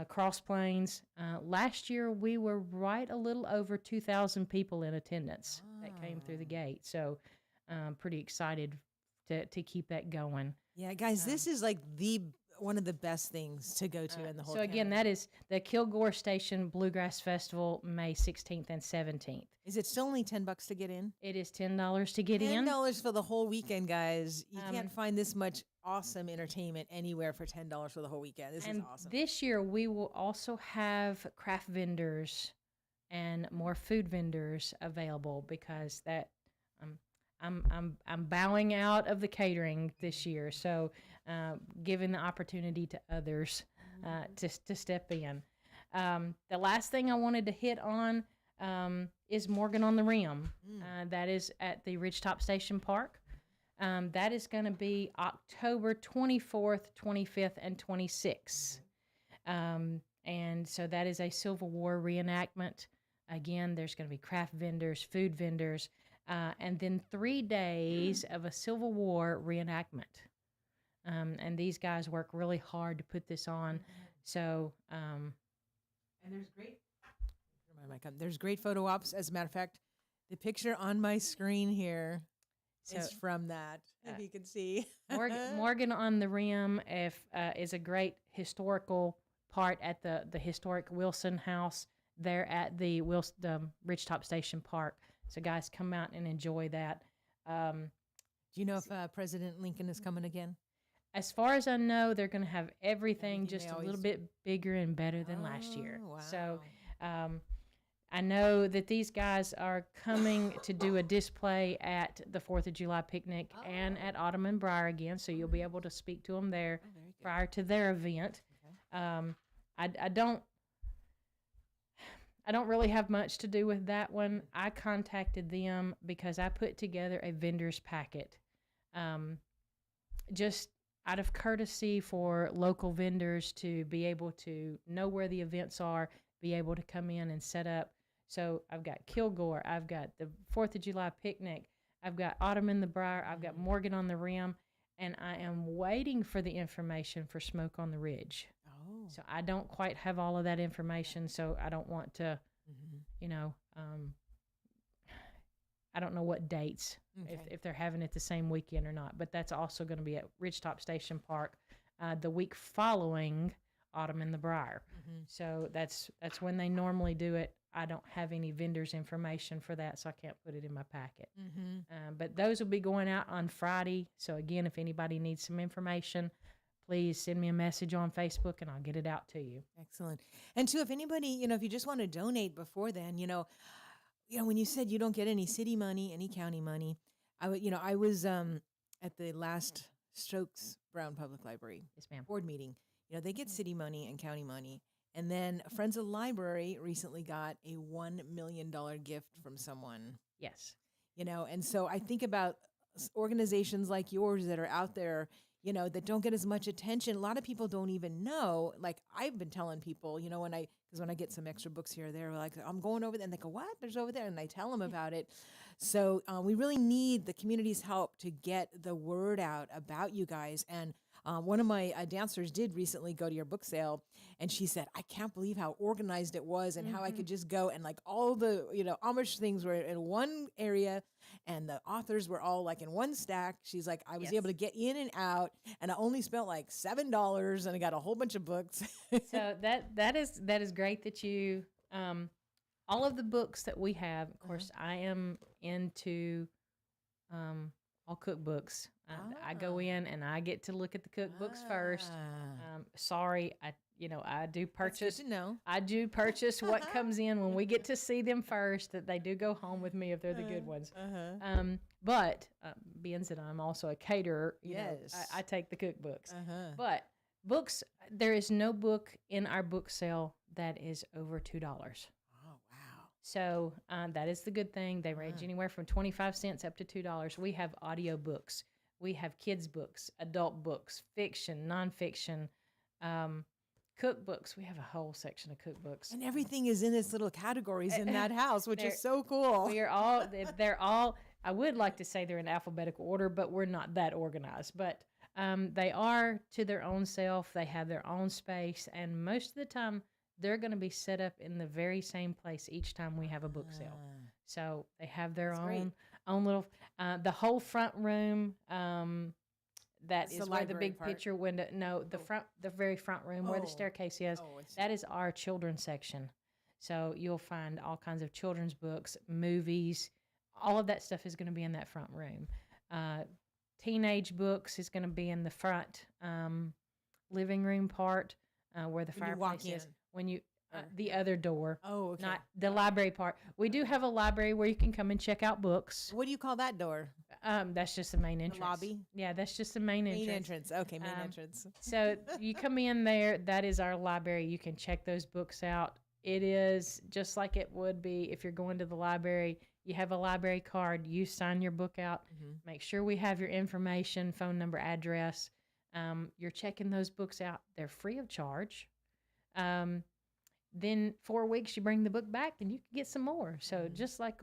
Cross Plains. Last year we were right a little over 2,000 people in attendance that came through the gate. So pretty excited to keep that going. Yeah, guys, this is like one of the best things to go to in the whole. So again, that is the Kilgore Station Bluegrass Festival, May 16th and 17th. Is it still only $10 to get in? It is $10 to get in. $10 for the whole weekend, guys. You can't find this much awesome entertainment anywhere for $10 for the whole weekend. This is awesome. This year we will also have craft vendors and more food vendors available because that I'm bowing out of the catering this year, so giving the opportunity to others to step in. The last thing I wanted to hit on is Morgan on the Rim. That is at the Ridgetop Station Park. That is going to be October 24th, 25th, and 26th. And so that is a Civil War reenactment. Again, there's going to be craft vendors, food vendors, and then 3 days of a Civil War reenactment. And these guys work really hard to put this on. So, and there's great photo ops. As a matter of fact, the picture on my screen here is from that. If you can see, Morgan on the Rim is a great historical part at the historic Wilson House there at the Ridgetop Station Park. So guys, come out and enjoy that. Do you know if President Lincoln is coming again? As far as I know, they're going to have everything just a little bit bigger and better than last year. Wow. So I know that these guys are coming to do a display at the 4th of July picnic and at Autumn and Briar again, so you'll be able to speak to them there prior to their event. I don't really have much to do with that one. I contacted them because I put together a vendor's packet, just out of courtesy for local vendors to be able to know where the events are, be able to come in and set up. So I've got Kilgore, I've got the 4th of July picnic, I've got Autumn in the Briar, I've got Morgan on the Rim, and I am waiting for the information for Smoke on the Ridge. Oh. So I don't quite have all of that information, so I don't want to, I don't know what dates, if they're having it the same weekend or not, but that's also going to be at Ridgetop Station Park the week following Autumn in the Briar. So that's when they normally do it. I don't have any vendors information for that, so I can't put it in my packet. But those will be going out on Friday. So again, if anybody needs some information, please send me a message on Facebook and I'll get it out to you. Excellent. And too, if anybody, if you just want to donate before then, when you said you don't get any city money, any county money, I was at the last Stokes Brown Public Library Yes, ma'am. board meeting. They get city money and county money. And then Friends of the Library recently got a $1 million gift from someone, Yes. and so I think about organizations like yours that are out there, that don't get as much attention. A lot of people don't even know. Like I've been telling people, when I get some extra books here or there, like I'm going over there, and they go, "What? There's over there," and I tell them about it. So we really need the community's help to get the word out about you guys. And one of my dancers did recently go to your book sale, and she said, "I can't believe how organized it was, and how I could just go and like all the Amish things were in one area, and the authors were all like in one stack." She's like, "I was able to get in and out, and I only spent like $7, and I got a whole bunch of books." So that is great that you all of the books that we have. Of course, I am into all cookbooks. I go in and I get to look at the cookbooks first. Sorry, I do purchase. That's good to know. I do purchase what comes in when we get to see them first. That they do go home with me if they're the good ones. But being that I'm also a caterer, I take the cookbooks. But books, there is no book in our book sale that is over $2. Oh, wow. So that is the good thing. They range anywhere from 25 cents up to $2. We have audio books. We have kids' books, adult books, fiction, nonfiction, cookbooks. We have a whole section of cookbooks. And everything is in its little categories in that house, which is so cool. They're all, I would like to say they're in alphabetical order, but we're not that organized. But they are to their own self. They have their own space. And most of the time, they're going to be set up in the very same place each time we have a book sale. So they have their own little, the whole front room, that is where the big picture window, the very front room where the staircase is, that is our children's section. So you'll find all kinds of children's books, movies, all of that stuff is going to be in that front room. Teenage books is going to be in the front living room part where the fireplace is. When you the other door. Oh, okay. Not the library part. We do have a library where you can come and check out books. What do you call that door? That's just the main entrance. The lobby? Yeah, that's just the main entrance. Main entrance. Okay, main entrance. So you come in there. That is our library. You can check those books out. It is just like it would be if you're going to the library. You have a library card. You sign your book out. Make sure we have your information, phone number, address. You're checking those books out. They're free of charge. Then 4 weeks you bring the book back and you can get some more. So just like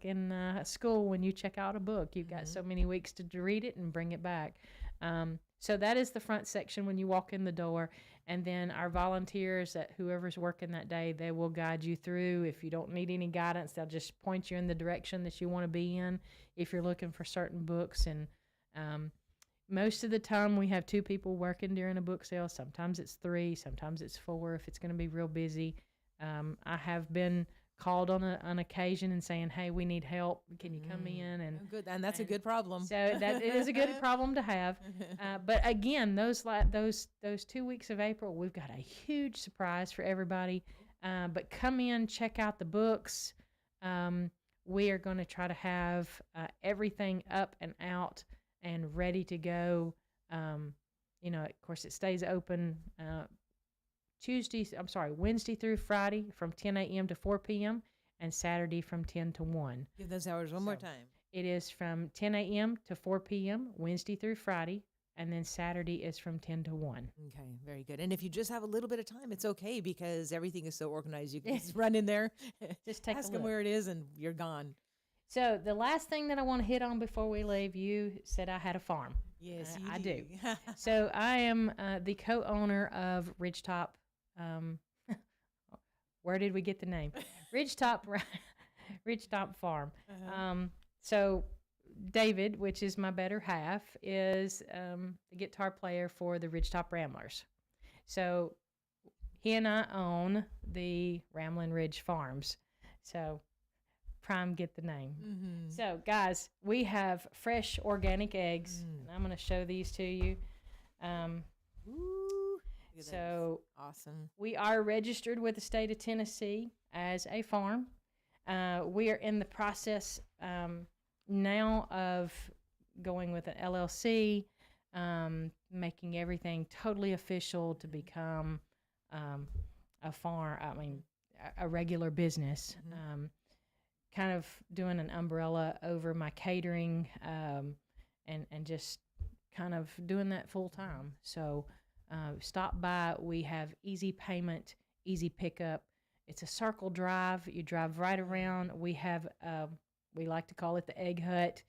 in school when you check out a book, you've got so many weeks to read it and bring it back. So that is the front section when you walk in the door. And then our volunteers, that whoever's working that day, they will guide you through. If you don't need any guidance, they'll just point you in the direction that you want to be in if you're looking for certain books. And most of the time we have 2 people working during a book sale. Sometimes it's 3, sometimes it's 4 if it's going to be real busy. I have been called on an occasion and saying, "Hey, we need help. Can you come in?" And good, and that's a good problem. So that it is a good problem to have. But again, those 2 weeks of April, we've got a huge surprise for everybody. But come in, check out the books. We are going to try to have everything up and out and ready to go. Of course, it stays open Wednesday through Friday from 10 a.m. to 4 p.m. and Saturday from 10 to 1. Give those hours one more time. It is from 10 a.m. to 4 p.m. Wednesday through Friday, and then Saturday is from 10 to 1. Okay, very good. And if you just have a little bit of time, it's okay because everything is so organized. You can just run in there, Just take ask a them look. where it is, and you're gone. So the last thing that I want to hit on before we leave, you said I had a farm. Yes, you I do. So I am the co-owner of Ridgetop. Where did we get the name? Ridgetop Farm. So David, which is my better half, is the guitar player for the Ridgetop Ramblers. So he and I own the Ramblin' Ridge Farms. So Prime, get the name. Mm-hmm. So guys, we have fresh organic eggs, and I'm going to show these to you. Ooh, look at that. So Awesome. we are registered with the state of Tennessee as a farm. We are in the process now of going with an LLC, making everything totally official to become a farm. I mean, a regular business. Kind of doing an umbrella over my catering, and just kind of doing that full time. So stop by. We have easy payment, easy pickup. It's a circle drive. You drive right around. We have, we like to call it the egg hut.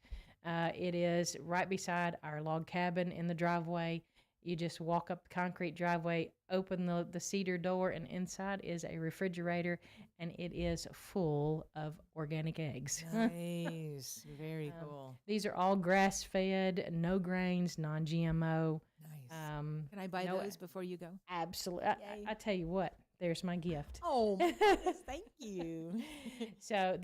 It is right beside our log cabin in the driveway. You just walk up the concrete driveway, open the cedar door, and inside is a refrigerator, and it is full of organic eggs. Nice. Very cool. These are all grass-fed, no grains, non-GMO. Nice. Can I buy no- those before you go? Absolutely. Yay. I tell you what, there's my gift. Oh, my goodness, thank you. So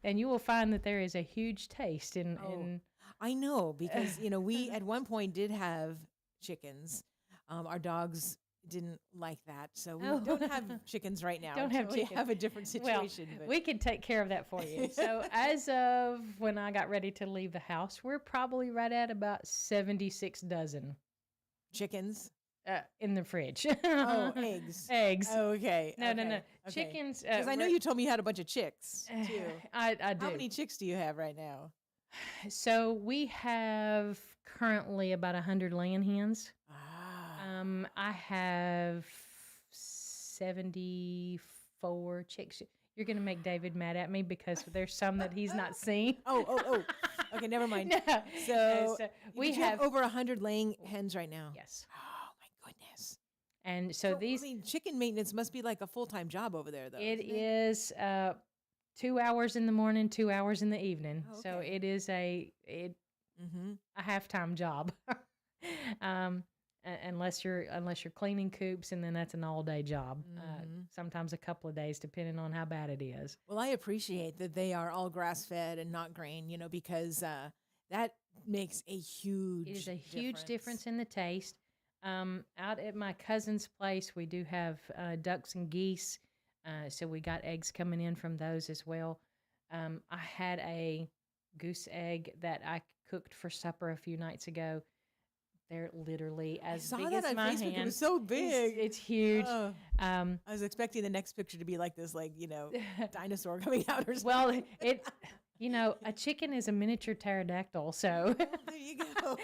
and you will find that there is a huge taste in I know because, we at one point did have chickens. Our dogs didn't like that. So we don't have chickens right now. Don't have until we chickens. have a different situation. Well, but we can take care of that for you. So as of when I got ready to leave the house, we're probably right at about 76 dozen chickens? in the fridge. Oh, eggs. Eggs. Okay. No. Okay. Chickens. Because I know you told me you had a bunch of chicks, too. I do. How many chicks do you have right now? So we have currently about 100 laying hens. I have 74 chicks. You're going to make David mad at me because there's some that he's not seen. Oh. Okay, never mind. No. So, we you have over 100 laying hens right now. Yes. Oh, my goodness. And so these, I mean, chicken maintenance must be like a full-time job over there, though. it isn't is 2 hours in the morning, 2 hours in the evening. Oh, So okay. it is a half-time job. Unless you're cleaning coops, and then that's an all-day job. Sometimes a couple of days, depending on how bad it is. Well, I appreciate that they are all grass-fed and not grain, because that makes a huge It is a huge difference in the taste. Out at my cousin's place, we do have ducks and geese, so we got eggs coming in from those as well. I had a goose egg that I cooked for supper a few nights ago. They're literally as saw big that as on my Facebook. hand. It was so big. It's huge. Oh. I I was expecting the next picture to be like this, dinosaur coming out or something. well, a chicken is a miniature pterodactyl, so. There you go.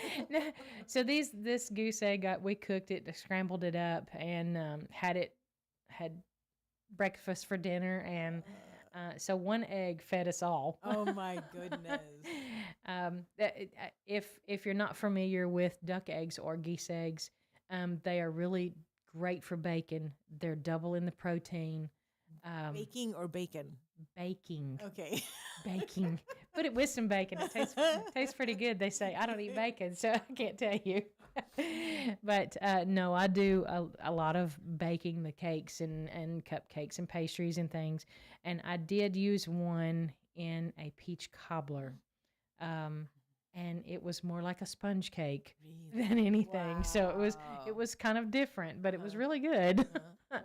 So this goose egg, we cooked it, scrambled it up, and had breakfast for dinner, and so one egg fed us all. Oh my goodness. If you're not familiar with duck eggs or geese eggs, they are really great for bacon. They're double in the protein. Baking or bacon? Baking. Okay. Baking. Put it with some bacon. It tastes pretty good, they say. I don't eat bacon, so I can't tell you. But no, I do a lot of baking the cakes and cupcakes and pastries and things. And I did use one in a peach cobbler. and it was more like a sponge cake Really? than anything. So it Wow. was kind of different, but it was Uh-huh. really good.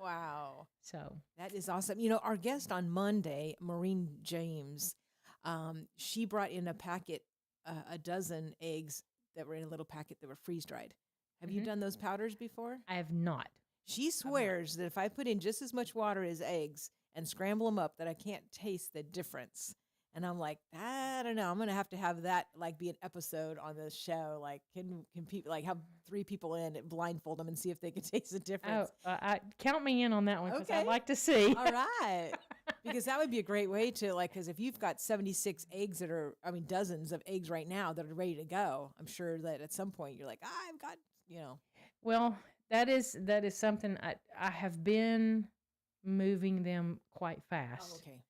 Wow. So That is awesome. You know, our guest on Monday, Maureen James, she brought in a packet, a dozen eggs that were in a little packet that were freeze dried. Have you mhm. done those powders before? I have not. She swears that if I put in just as much water as eggs and scramble them up, that I can't taste the difference. And I'm like, I don't know. I'm gonna have to have that like be an episode on this show. Like, can people like have 3 people in and blindfold them and see if they can taste the Oh, difference? I count me in on that one because Okay. I'd like to see. All right. Because that would be a great way to like, because if you've got 76 eggs that are, I mean, dozens of eggs right now that are ready to go, I'm sure that at some point you're like, I've got, you know. Well, that is something I have been moving them quite fast. Oh, okay.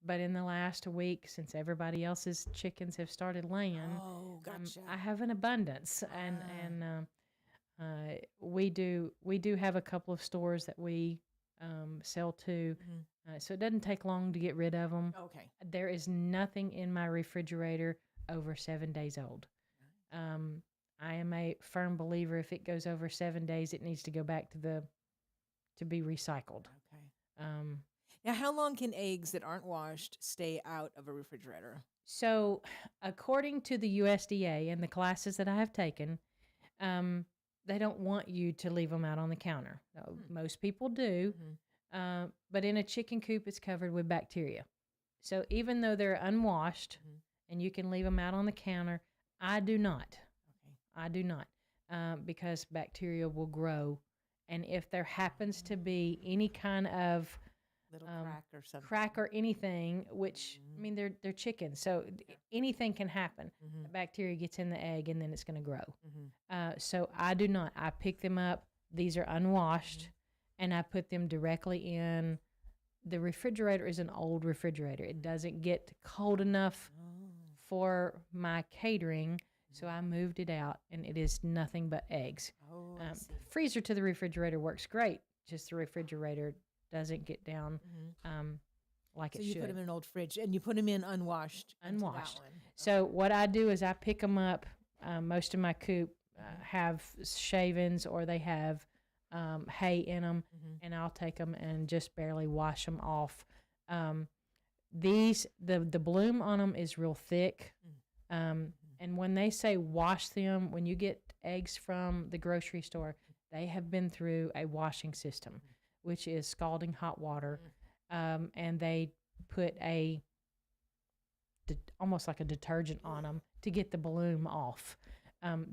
But in the last week, since everybody else's chickens have started laying, Oh, gotcha. I have an abundance, and we do have a couple of stores that we sell to, Mhm. so it doesn't take long to get rid of them. Okay. There is nothing in my refrigerator over 7 days old. I am a firm believer if it goes over 7 days, it needs to go back to be recycled. Okay. Um, Now, how long can eggs that aren't washed stay out of a refrigerator? so, according to the USDA and the classes that I have taken, they don't want you to leave them out on the counter. Most people do, but in a chicken coop, it's covered with bacteria. So even though they're unwashed and you can leave them out on the counter, I do not. Okay. I do not, because bacteria will grow. And if there happens to be any kind of Little crack or something. crack or anything, which I mean they're chickens, so anything can happen. The bacteria gets in the egg and then it's going to grow. So I do not. I pick them up. These are unwashed, and I put them directly in. The refrigerator is an old refrigerator. It doesn't get cold enough for my catering, so I moved it out, and it is nothing but eggs. Oh, I see. Freezer to the refrigerator works great. Just the refrigerator doesn't get down like So it you should. put them in an old fridge and you put them in unwashed. into that Unwashed. one. So what I do is I pick them up. Most of my coop have shavings or they have hay in them, and I'll take them and just barely wash them off. The bloom on them is real thick, and when they say wash them, when you get eggs from the grocery store, they have been through a washing system, which is scalding hot water, and they put almost like a detergent on them to get the bloom off.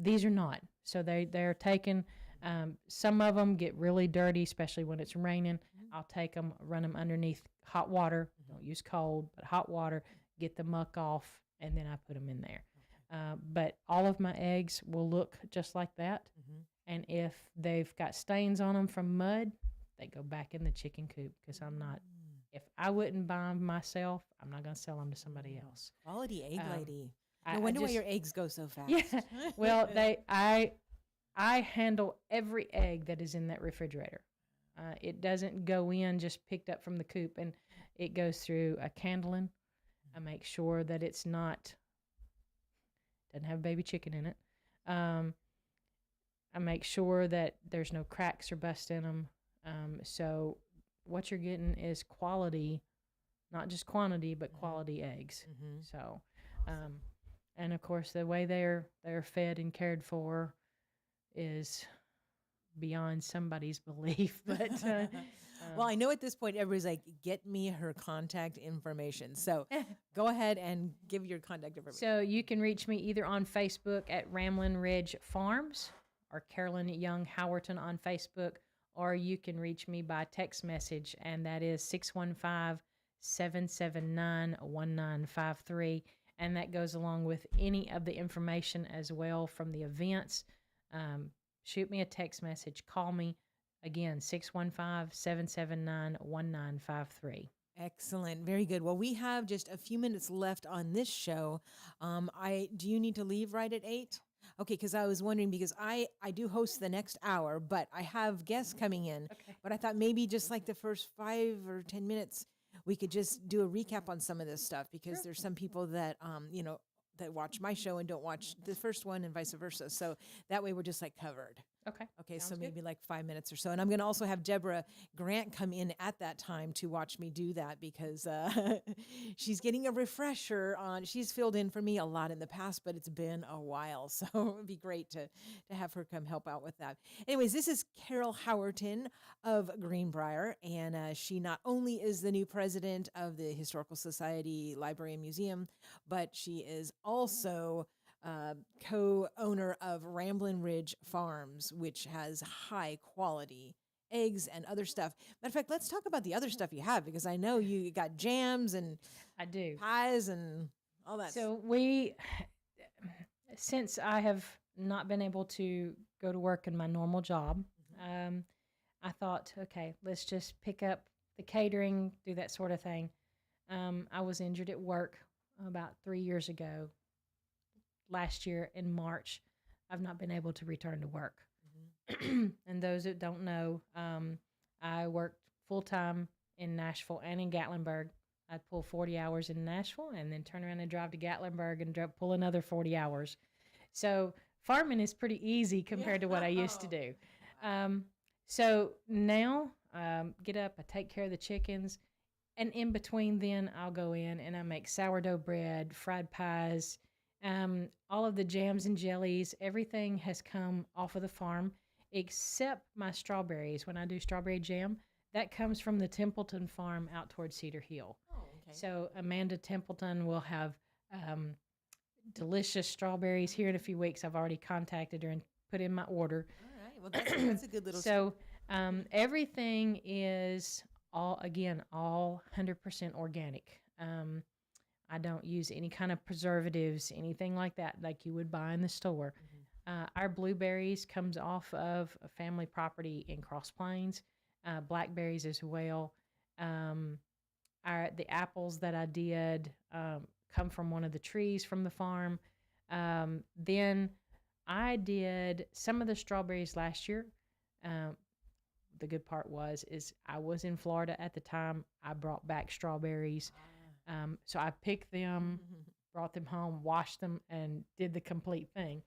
These are not. So they're taken. Some of them get really dirty, especially when it's raining. I'll take them, run them underneath hot water. Don't use cold, but hot water. Get the muck off, and then I put them in there. But all of my eggs will look just like that. And if they've got stains on them from mud, they go back in the chicken coop because I'm not. If I wouldn't buy them myself, I'm not going to sell them to somebody else. Quality egg lady. I No wonder why just- your eggs go so fast. Yeah. Well, I handle every egg that is in that refrigerator. It doesn't go in just picked up from the coop, and it goes through a candling. I make sure that it's not doesn't have baby chicken in it. I make sure that there's no cracks or bust in them. So what you're getting is quality, not just quantity, but quality eggs. So, and of course, the way they're fed and cared for is beyond somebody's belief. But Well, I know at this point everybody's like, get me her contact information. So go ahead and give your contact information. so you can reach me either on Facebook at Ramblin' Ridge Farms or Carolyn Young Howerton on Facebook, or you can reach me by text message, and that is 615-779-1953. And that goes along with any of the information as well from the events. Shoot me a text message. Call me. Again, 615-779-1953. Excellent. Very good. Well, we have just a few minutes left on this show. Do you need to leave right at 8? Okay, because I was wondering, because I do host the next hour, but I have guests coming in. Okay. But I thought maybe just like the first 5 or 10 minutes, we could just do a recap on some of this stuff, because there's some people that, that watch my show and don't watch the first one and vice versa. So that way we're just like covered. Okay. Okay, so Sounds maybe good. like 5 minutes or so. And I'm going to also have Deborah Grant come in at that time to watch me do that because she's getting a refresher on. She's filled in for me a lot in the past, but it's been a while. So it would be great to have her come help out with that. Anyways, this is Carol Howerton of Greenbrier. And she not only is the new president of the Historical Society Library and Museum, but she is also co-owner of Ramblin' Ridge Farms, which has high quality eggs and other stuff. Matter of fact, let's talk about the other stuff you have because I know you got jams and I do. pies and all that. So since I have not been able to go to work in my normal job, I thought, okay, let's just pick up the catering, do that sort of thing. I was injured at work about 3 years ago. Last year in March, I've not been able to return to work. And those that don't know, I worked full-time in Nashville and in Gatlinburg. I'd pull 40 hours in Nashville and then turn around and drive to Gatlinburg and pull another 40 hours. So farming is pretty easy compared to what I used to do. So now get up, I take care of the chickens, and in between then I'll go in and I make sourdough bread, fried pies, all of the jams and jellies, everything has come off of the farm except my strawberries. When I do strawberry jam, that comes from the Templeton farm out towards Cedar Hill. Oh, okay. So Amanda Templeton will have delicious strawberries here in a few weeks. I've already contacted her and put in my order. All right. Well, that's a good little. So everything is all 100% organic. I don't use any kind of preservatives, anything like that, like you would buy in the store. Our blueberries comes off of a family property in Cross Plains, blackberries as well. The apples that I did come from one of the trees from the farm. Then I did some of the strawberries last year. The good part is I was in Florida at the time. I brought back strawberries. So I picked them, brought them home, washed them, and did the complete thing.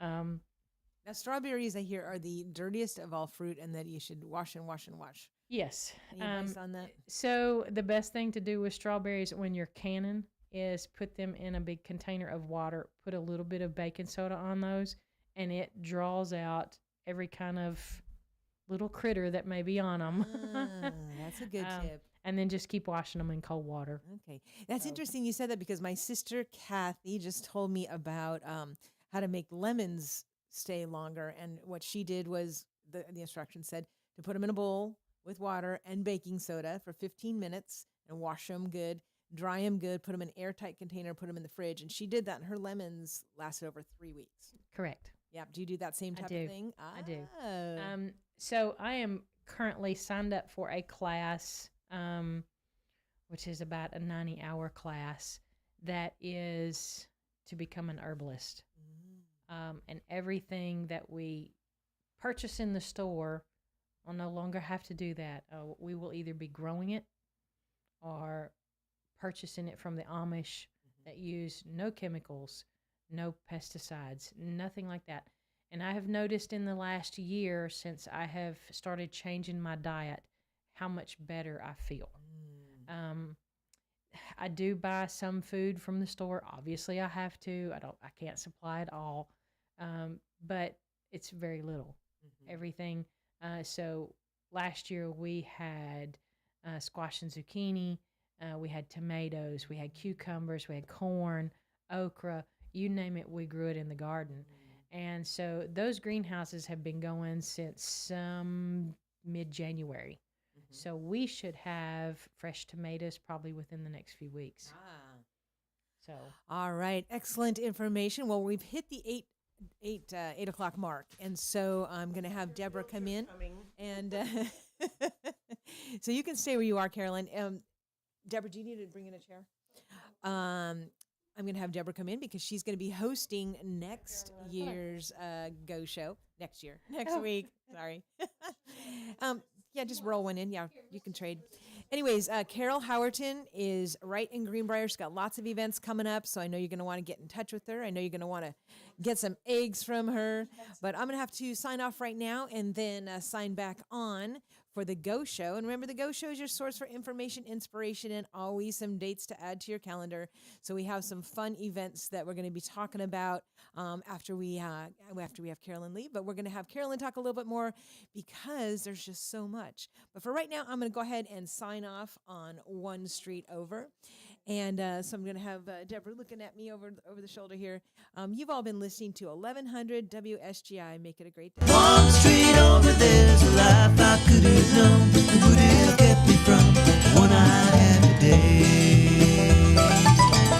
Now, strawberries, I hear, are the dirtiest of all fruit and that you should wash and wash and wash. Yes. Any advice on that? So the best thing to do with strawberries when you're canning is put them in a big container of water, put a little bit of baking soda on those, and it draws out every kind of little critter that may be on them. That's a good tip. And then just keep washing them in cold water. Okay. That's interesting you said that because my sister Kathy just told me about how to make lemons stay longer. And what she did was the instructions said to put them in a bowl with water and baking soda for 15 minutes and wash them good, dry them good, put them in an airtight container, put them in the fridge. And she did that and her lemons lasted over 3 weeks. Correct. Yeah. Do you do that same type of thing? I do. Oh. So I am currently signed up for a class, which is about a 90-hour class that is to become an herbalist. And everything that we purchase in the store will no longer have to do that. We will either be growing it or purchasing it from the Amish that use no chemicals, no pesticides, nothing like that. And I have noticed in the last year since I have started changing my diet how much better I feel. I do buy some food from the store. Obviously, I have to. I can't supply it all, but it's very little. Everything. So last year we had squash and zucchini. We had tomatoes. We had cucumbers. We had corn, okra. You name it, we grew it in the garden. And so those greenhouses have been going since mid-January. So we should have fresh tomatoes probably within the next few weeks. So All right. Excellent information. Well, we've hit the 8 o'clock mark. And so I'm going to have Deborah come in. And so you can stay where you are, Carolyn. Deborah, do you need to bring in a chair? I'm going to have Deborah come in because she's going to be hosting next year's Go Show. Next week. Sorry. Yeah, just roll one in. Yeah, you can trade. Anyways, Carol Howerton is right in Greenbrier. She's got lots of events coming up, so I know you're going to want to get in touch with her. I know you're going to want to get some eggs from her. But I'm going to have to sign off right now and then sign back on for the Go Show. And remember, the Go Show is your source for information, inspiration, and always some dates to add to your calendar. So we have some fun events that we're going to be talking about after we have Carolyn leave. But we're going to have Carolyn talk a little bit more because there's just so much. But for right now, I'm going to go ahead and sign off on One Street Over. And so I'm going to have Deborah looking at me over the shoulder here. You've all been listening to 1100 WSGI. Make it a great day. One street over, there's a life I could have known. It would have kept me from the one I had today.